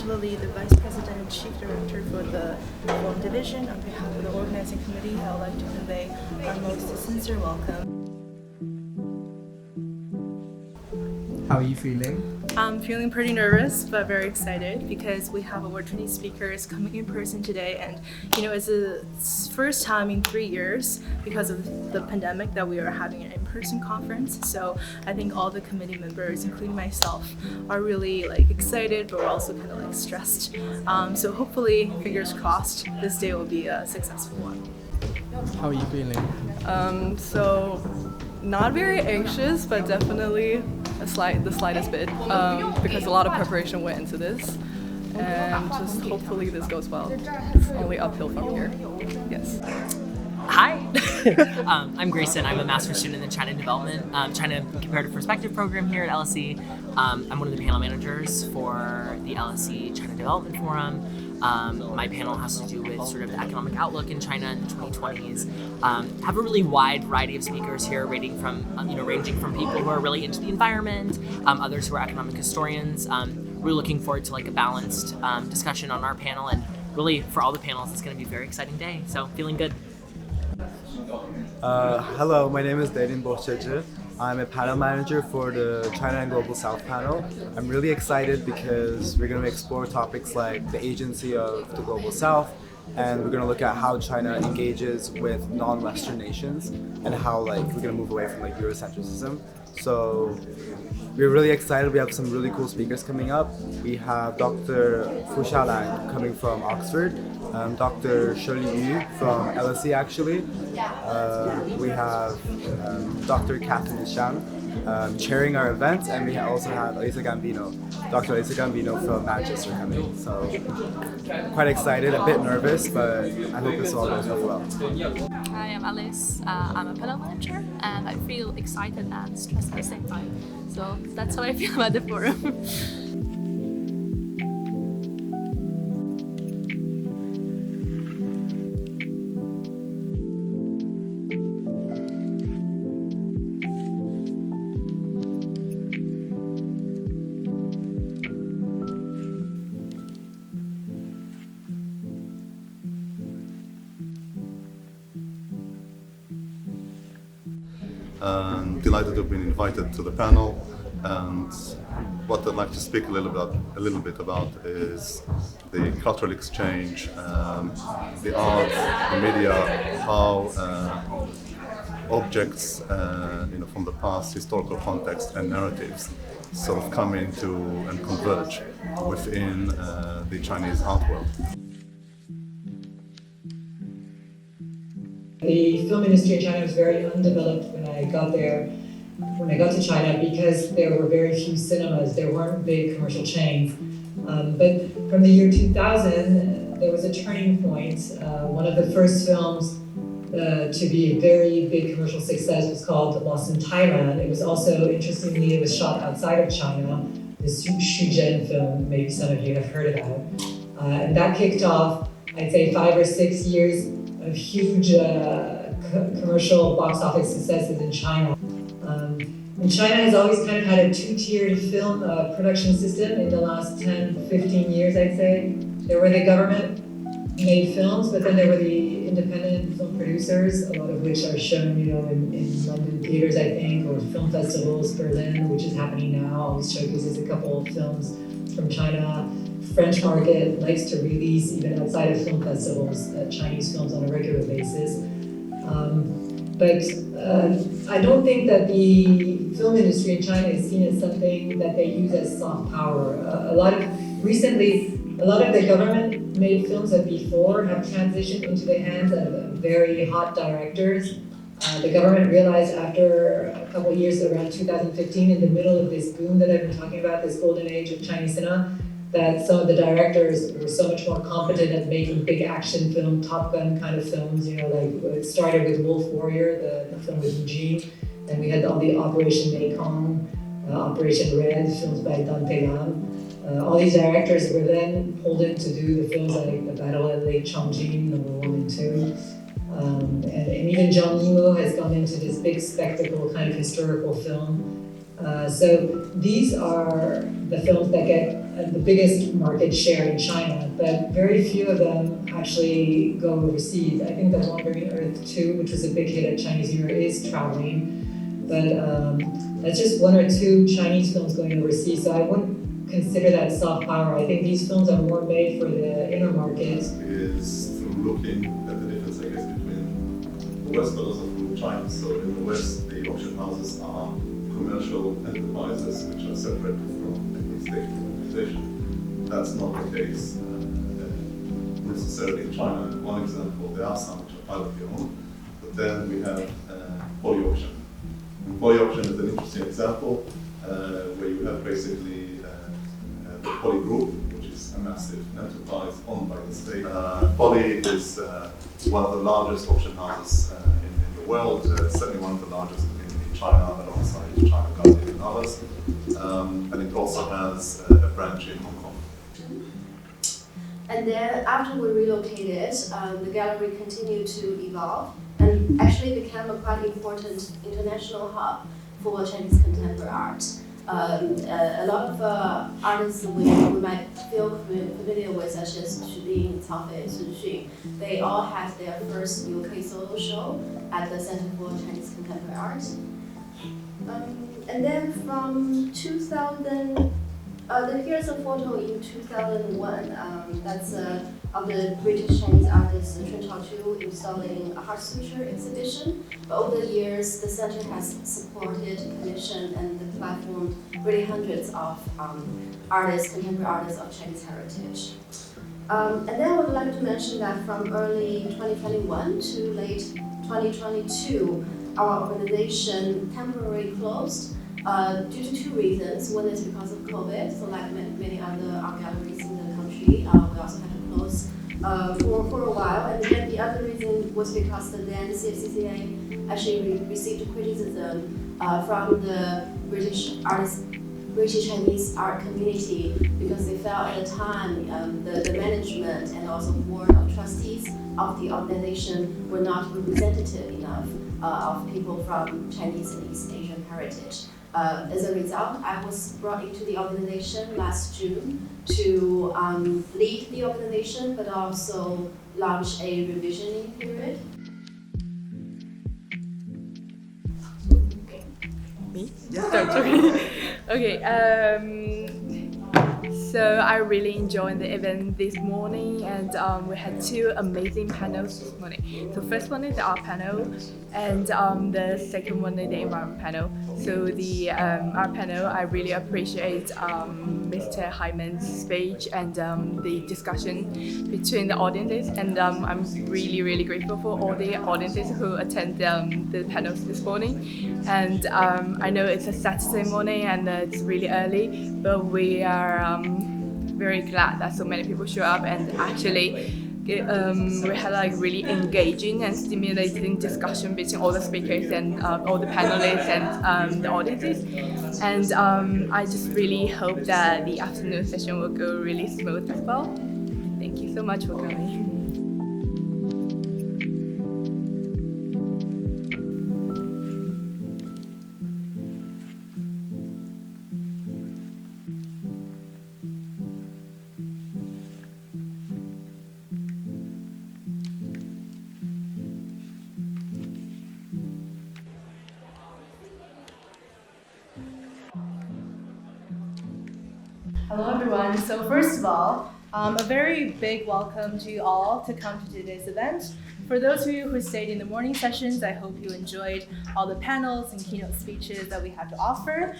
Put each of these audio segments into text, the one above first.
Angela Li, the Vice President and Chief Director for the Film Division. On behalf of the organizing committee, I would like to convey our most sincere welcome. How are you feeling? I'm feeling pretty nervous, but very excited because we have award-winning speakers coming in person today, and it's the first time in 3 years because of the pandemic that we are having an in-person conference. So I think all the committee members, including myself, are really excited, but we're also kind of stressed. So hopefully, fingers crossed, this day will be a successful one. How are you feeling? So not very anxious, but definitely the slightest bit, because a lot of preparation went into this, and just hopefully this goes well. It's only uphill from here. Yes. Hi, I'm Grayson. I'm a master's student in the China Development, China Comparative Perspective program here at LSE. I'm one of the panel managers for the LSE China Development Forum. My panel has to do with sort of the economic outlook in China in the 2020s. Have a really wide variety of speakers here, ranging from people who are really into the environment, others who are economic historians. We're looking forward to a balanced discussion on our panel, and really for all the panels, it's going to be a very exciting day. So feeling good. Hello, my name is Darin Bohçacı. I'm a panel manager for the China and Global South panel. I'm really excited because we're going to explore topics like the agency of the Global South, and we're going to look at how China engages with non-Western nations and how we're going to move away from Eurocentrism. So we're really excited. We have some really cool speakers coming up. We have Dr. Fu Xiaolan coming from Oxford, Dr. Shirley Yu from LSE actually. We have Dr. Catherine Lishan chairing our event, and we also have Dr. Elisa Gambino from Manchester coming. So quite excited, a bit nervous, but I hope this all goes well. Hi, I'm Alice. I'm a panel manager, and I feel excited and stressed at the same time. So that's how I feel about the forum. Delighted to have been invited to the panel, and what I'd like to speak a little bit about is the cultural exchange, the art, the media, how objects from the past, historical context and narratives sort of come into and converge within the Chinese art world. The film industry in China was very undeveloped when I got to China, because there were very few cinemas. There weren't big commercial chains. But from the year 2000, there was a turning point. One of the first films to be a very big commercial success was called Lost in Thailand. It was also, interestingly, it was shot outside of China. The Zhan film, maybe some of you have heard about. And that kicked off, I'd say, 5 or 6 years of huge commercial box office successes in China. And China has always kind of had a two-tiered film production system in the last 10, 15 years, I'd say. There were the government-made films, but then there were the independent film producers, a lot of which are shown, in London theaters, I think, or film festivals, Berlin, which is happening now. Always showcases a couple of films from China. French market likes to release, even outside of film festivals, Chinese films on a regular basis. But I don't think that the film industry in China is seen as something that they use as soft power. Recently, a lot of the government-made films that before have transitioned into the hands of very hot directors. The government realized after a couple of years, around 2015, in the middle of this boom that I've been talking about, this golden age of Chinese cinema, that some of the directors were so much more competent at making big action film, Top Gun kind of films. It started with Wolf Warrior, the film with Zhan, and we had all the Operation Mekong, Operation Red, films by Dante Lam. All these directors were then pulled in to do the films like The Battle at Lake Changjin, number 1 and 2. And even Zhang Yimou has gone into this big spectacle kind of historical film. So these are the films that get the biggest market share in China, but very few of them actually go overseas. I think The Wandering Earth 2, which was a big hit at Chinese New Year, is traveling, but that's just one or two Chinese films going overseas, so I wouldn't consider that soft power. I think these films are more made for the inner market. Is through looking at the difference, I guess, between the West but also from China. So in the West, the auction houses are commercial enterprises which are separated from any state organization. That's not the case necessarily in China. One example, there are some which are privately owned, but then we have poly auction. Poly auction is an interesting example where you have basically the Poly Group, which is a massive enterprise owned by the state. Poly is one of the largest auction houses in the world, certainly one of the largest in China, alongside China Guardian and others. And it also has a branch in Hong Kong. And then after we relocated, the gallery continued to evolve and actually became a quite important international hub for Chinese contemporary art. A lot of artists we might feel familiar with, such as Xu Ding, Cao Fei, Sun Xun, they all had their first UK solo show at the Center for Chinese Contemporary Art. And then from 2000, here's a photo in 2001. That's of the British Chinese artist Chen Chaoqiu installing a heart suture exhibition. But over the years, the center has supported, commissioned, and platformed really hundreds of artists, contemporary artists of Chinese heritage. And then I would like to mention that from early 2021 to late 2022, our organization temporarily closed due to two reasons. One is because of COVID, so like many other art galleries in the country, we also had to close for a while. And then the other reason was because the then CFCCA actually received criticism from the British Chinese art community because they felt at the time the management and also board of trustees of the organization were not representative enough of people from Chinese and East Asian heritage. As a result, I was brought into the organization last June to lead the organization, but also launch a revisioning period. Me? Okay. So I really enjoyed the event this morning, and we had two amazing panels this morning. So first one is the art panel, and the second one is the environment panel. So the art panel, I really appreciate Mr. Hyman's speech and the discussion between the audiences, and I'm really grateful for all the audiences who attend the panels this morning. And I know it's a Saturday morning and it's really early, but we are very glad that so many people show up, and actually we had like really engaging and stimulating discussion between all the speakers and all the panelists and the audiences. And I just really hope that the afternoon session will go really smooth as well. Thank you so much for coming. Hello everyone. So first of all, a very big welcome to you all to come to today's event. For those of you who stayed in the morning sessions, I hope you enjoyed all the panels and keynote speeches that we had to offer.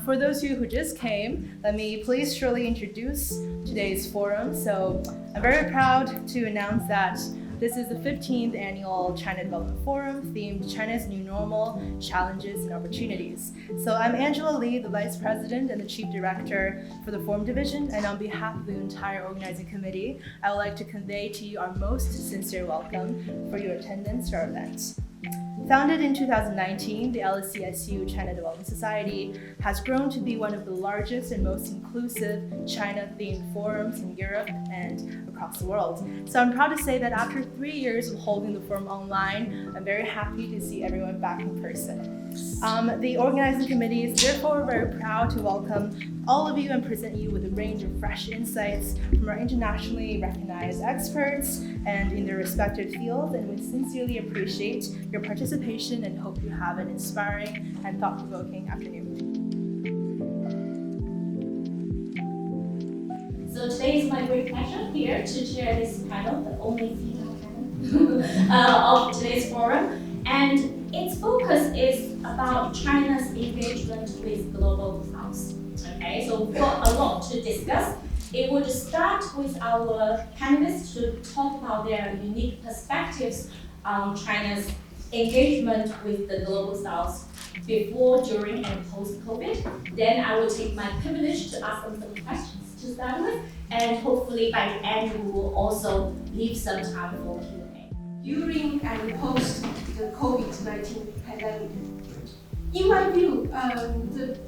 For those of you who just came, let me please shortly introduce today's forum. So I'm very proud to announce that this is the 15th annual China Development Forum themed China's New Normal, Challenges and Opportunities. So I'm Angela Li, the Vice President and the Chief Director for the Forum Division, and on behalf of the entire organizing committee, I would like to convey to you our most sincere welcome for your attendance to our event. Founded in 2019, the LSESU China Development Society has grown to be one of the largest and most inclusive China-themed forums in Europe and across the world. So I'm proud to say that after 3 years of holding the forum online, I'm very happy to see everyone back in person. The organizing committee is therefore very proud to welcome all of you and present you with a range of fresh insights from our internationally recognized experts and in their respective fields, and we sincerely appreciate your participation and hope you have an inspiring and thought-provoking afternoon. So today is my great pleasure here to chair this panel, the only female panel of today's forum. And its focus is about China's engagement with Global South. Okay, so we've got a lot to discuss. It would start with our panelists to talk about their unique perspectives on China's engagement with the Global South before, during, and post-COVID. Then I will take my privilege to ask them some questions to start with, and hopefully by the end we will also leave some time for Q&A. During and post the COVID-19 pandemic. In my view, the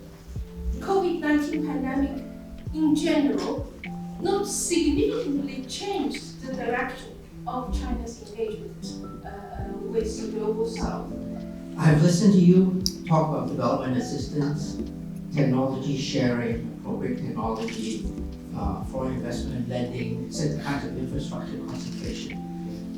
COVID-19 pandemic in general not significantly changed the direction of China's engagement with the Global South. I've listened to you talk about development assistance, technology sharing, appropriate technology, foreign investment lending, certain kinds of infrastructure concentration.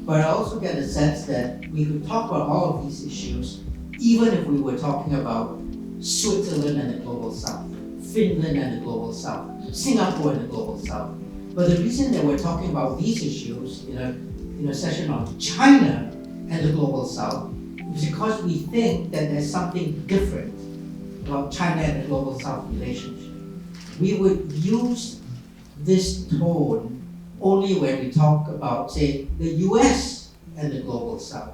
But I also get a sense that we could talk about all of these issues even if we were talking about Switzerland and the Global South, Finland and the Global South, Singapore and the Global South. But the reason that we're talking about these issues in a session on China and the Global South is because we think that there's something different about China and the Global South relationship. We would use this tone only when we talk about, say, the US and the Global South.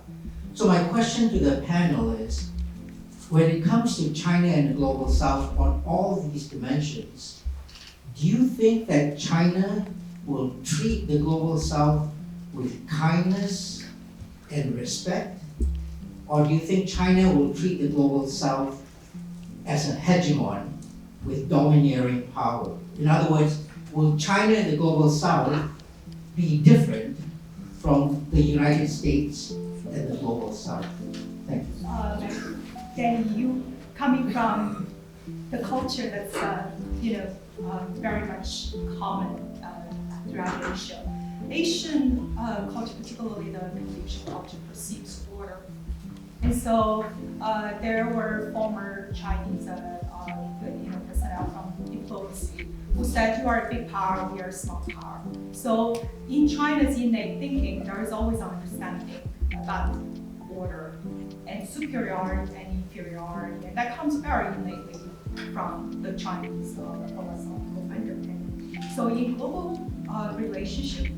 So my question to the panel is, when it comes to China and the Global South on all these dimensions, do you think that China will treat the Global South with kindness and respect? Or do you think China will treat the Global South as a hegemon with domineering power? In other words, will China and the Global South be different from the United States and the Global South? Thank you. Then you coming from the culture that's very much common throughout Asia. Asian culture, particularly the Confucian culture, perceives order. And so there were former Chinese personnel from diplomacy who said, you are a big power, we are a small power. So in China's innate thinking, there is always an understanding about order and superiority and inferiority, and that comes very innately from the Chinese philosophical underpinning. So in global relationship,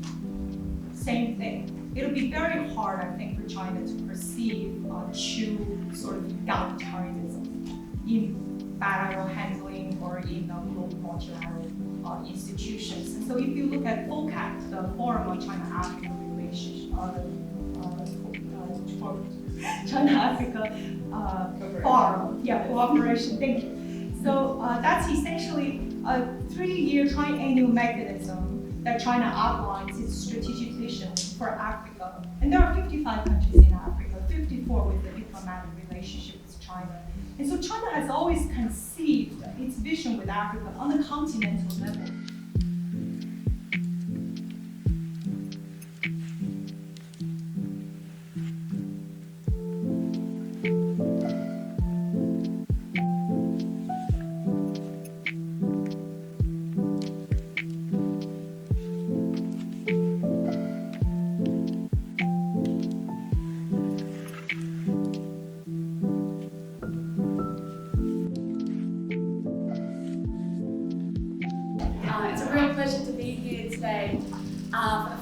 same thing. It'll be very hard, I think, for China to perceive true sort of egalitarianism in bilateral handling or in global multilateral institutions. And so if you look at FOCAC, the Forum on China-Africa Relationship, China-Africa Forum, cooperation, thank you. So that's essentially a 3-year triennial mechanism that China outlines its strategic vision for Africa. And there are 55 countries in Africa, 54 with a diplomatic relationship with China. And so China has always conceived its vision with Africa on a continental level.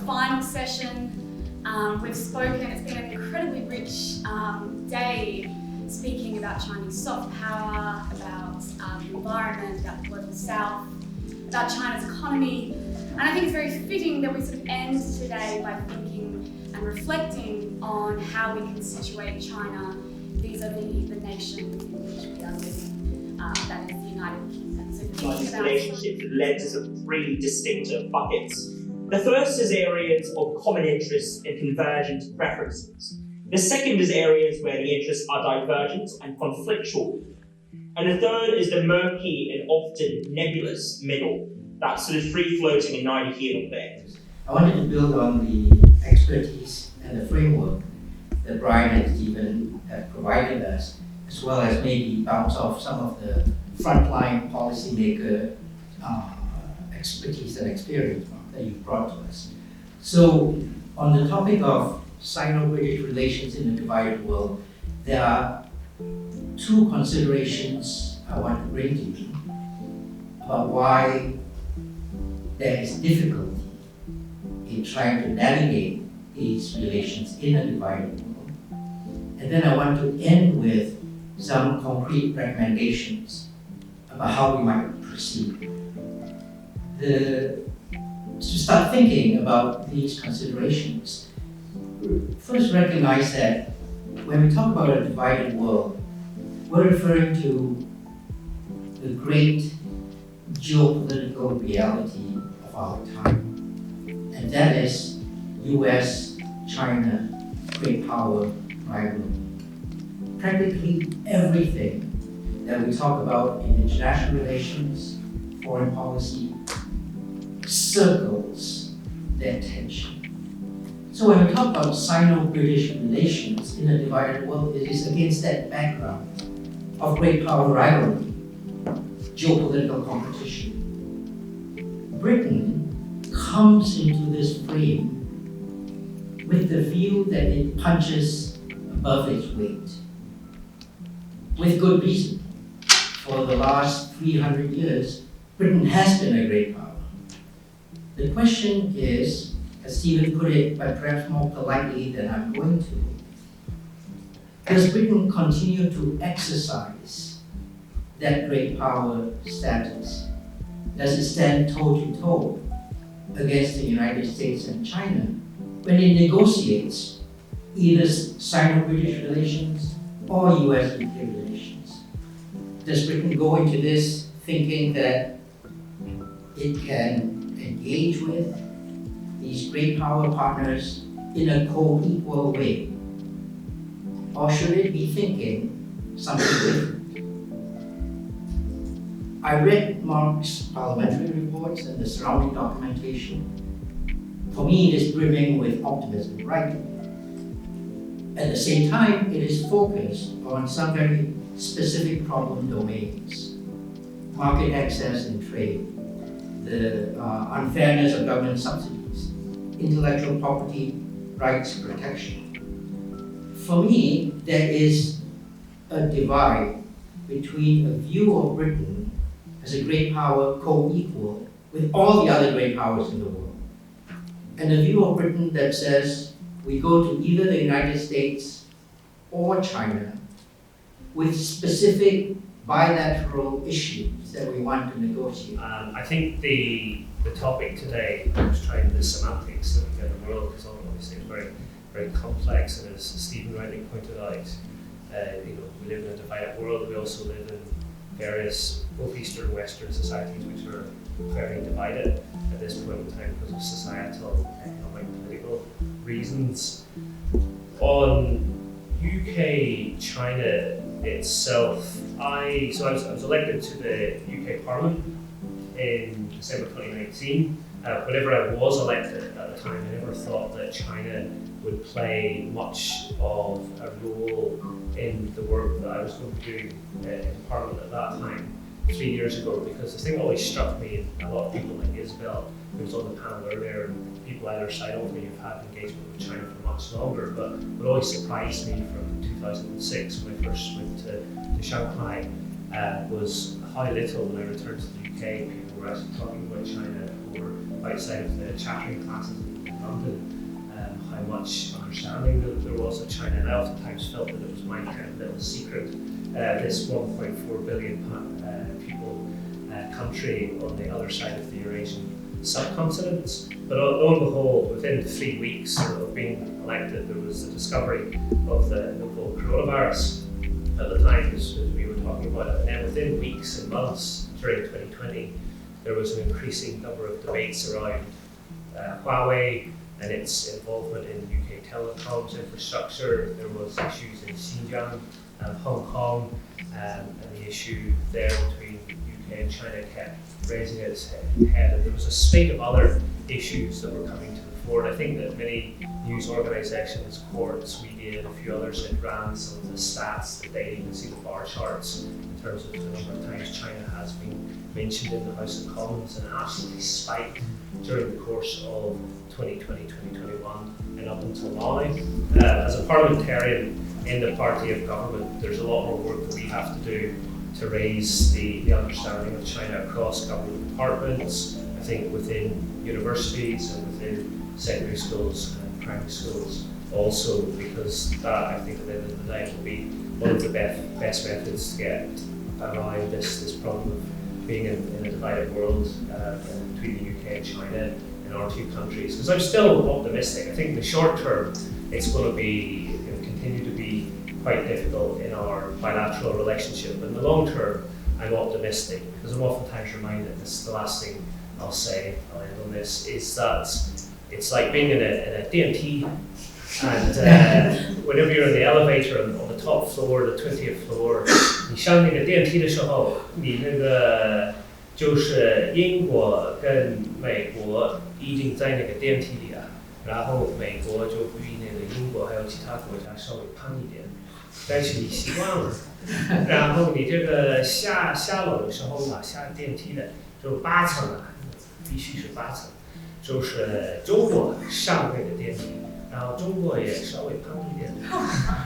Final session. We've spoken, it's been an incredibly rich day speaking about Chinese soft power, about the environment, about the global south, about China's economy. And I think it's very fitting that we sort of end today by thinking and reflecting on how we can situate China vis-a-vis the nation in which we are living, that is the United Kingdom. So Chinese relationships led to some pretty distinctive buckets The first is areas of common interests and convergent preferences. The second is areas where the interests are divergent and conflictual. And the third is the murky and often nebulous middle, that's sort of free-floating and neither here nor there. I wanted to build on the expertise and the framework that Brian and Stephen have provided us, as well as maybe bounce off some of the frontline policymaker expertise and experience that you've brought to us. So, on the topic of Sino-British relations in a divided world, there are two considerations I want to bring to you about why there is difficulty in trying to navigate these relations in a divided world. And then I want to end with some concrete recommendations about how we might proceed. To start thinking about these considerations, first recognize that when we talk about a divided world, we're referring to the great geopolitical reality of our time. And that is US-China great power rivalry. Practically everything that we talk about in international relations, foreign policy, circles that tension. So when we talk about Sino-British relations in a divided world, it is against that background of great power rivalry, geopolitical competition. Britain comes into this frame with the view that it punches above its weight. With good reason. For the last 300 years, Britain has been a great power. The question is, as Stephen put it, but perhaps more politely than I'm going to, does Britain continue to exercise that great power status? Does it stand toe-to-toe against the United States and China when it negotiates either Sino-British relations or US-UK relations? Does Britain go into this thinking that it can engage with these great power partners in a co-equal way? Or should it be thinking something different? I read Mark's parliamentary reports and the surrounding documentation. For me, it is brimming with optimism, right? At the same time, it is focused on some very specific problem domains. Market access and trade, the unfairness of government subsidies, intellectual property rights protection. For me, there is a divide between a view of Britain as a great power co-equal with all the other great powers in the world, and a view of Britain that says we go to either the United States or China with specific bilateral issues that we want to negotiate. I think the topic today is trying the semantics of the world, because obviously it's very, very complex, and as Stephen rightly pointed out, we live in a divided world. We also live in various both Eastern and Western societies which are very divided at this point in time because of societal, economic, political reasons. On UK-China itself, I was elected to the UK Parliament in December 2019. Whenever I was elected at the time, I never thought that China would play much of a role in the work that I was going to do in Parliament at that time, 3 years ago, because the thing that always struck me, and a lot of people like Isabel, who was on the panel earlier, and people either side of me who've had engagement with China for much longer, but what always surprised me from 2006 when I first went to Shanghai was how little, when I returned to the UK, people were actually talking about China or outside of the chattering classes in London. How much understanding there was of China, and I oftentimes felt that it was my kind of little secret, this 1.4 billion people country on the other side of the Eurasian subcontinent. But lo and behold, within 3 weeks of being elected, there was the discovery of the novel coronavirus at the time, as we were talking about it, and then within weeks and months during 2020, there was an increasing number of debates around Huawei and its involvement in UK telecoms infrastructure. There was issues in Xinjiang and Hong Kong, and the issue there between UK and China kept raising its head. And there was a spate of other issues that were coming to the fore. And I think that many news organisations, courts, media, and a few others had ran some of the stats that they even see the bar charts in terms of the number of times China has been mentioned in the House of Commons, and absolutely spiked during the course of 2020, 2021 and up until now. As a parliamentarian in the party of government, there's a lot more work that we have to do to raise the understanding of China across government departments, I think within universities and within secondary schools and primary schools also, because that, I think, at the end of the day will be one of the best methods to get around this problem of being in a divided world between the UK and China in our two countries. Because I'm still optimistic. I think in the short term it's going to be, continue to be quite difficult in our bilateral relationship. But in the long term, I'm optimistic, because I'm oftentimes reminded, this is the last thing I'll say, I'll end on this, is that it's like being in a DMT, and whenever you're in the elevator on the top floor, the 20th floor, 你上那个电梯的时候，你那个就是英国跟美国已经在那个电梯里啊，然后美国就比那个英国还有其他国家稍微胖一点，但是你习惯了，然后你这个下楼的时候嘛，下电梯的就8层啊，必须是8层，就是中国上那个电梯。然后中国也稍微胖一点，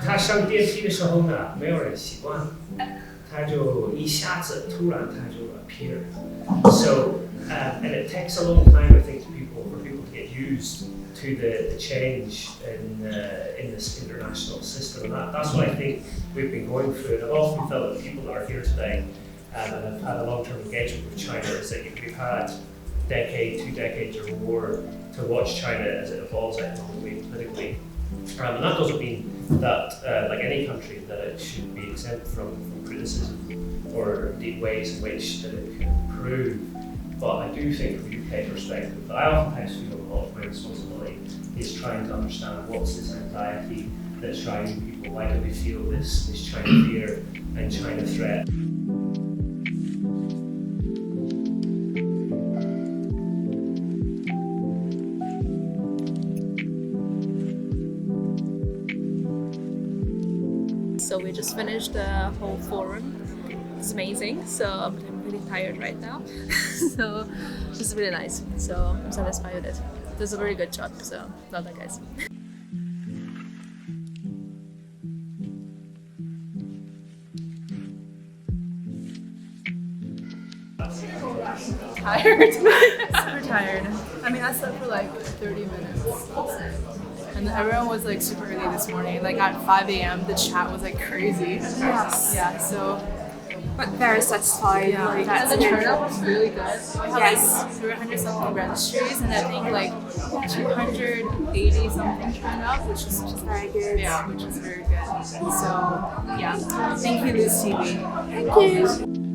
他上电梯的时候呢，没有人习惯，他就一下子突然他就 appear. So and it takes a long time, I think, for people to get used to the change in this international system. And that's what I think we've been going through. And I've often felt that people that are here today and have had a long-term engagement with China is that we've had decade, 2 decades or more to watch China as it evolves economically and politically. And that doesn't mean that, like any country, that it should be exempt from criticism or indeed ways in which that it can improve. But I do think from a UK perspective, I oftentimes feel a lot of my responsibility is trying to understand what's this anxiety that's driving people, why do we feel this China fear and China threat. So we just finished the whole forum. It's amazing. So I'm really tired right now. So it's really nice. So I'm satisfied with it. It was a very good job. So well done, guys. Tired. Super tired. I mean, I slept for like 30 minutes. And everyone was like super early this morning. Like at 5 a.m. the chat was like crazy. Yes. Yeah, so. But very satisfied. Yeah, Like, and the turnout was really good. We have yes. like 300 something registries, and I think like 280 something turnout, which is very good. Yeah, which is very good. So yeah, thank you, LooseTV. Thank you.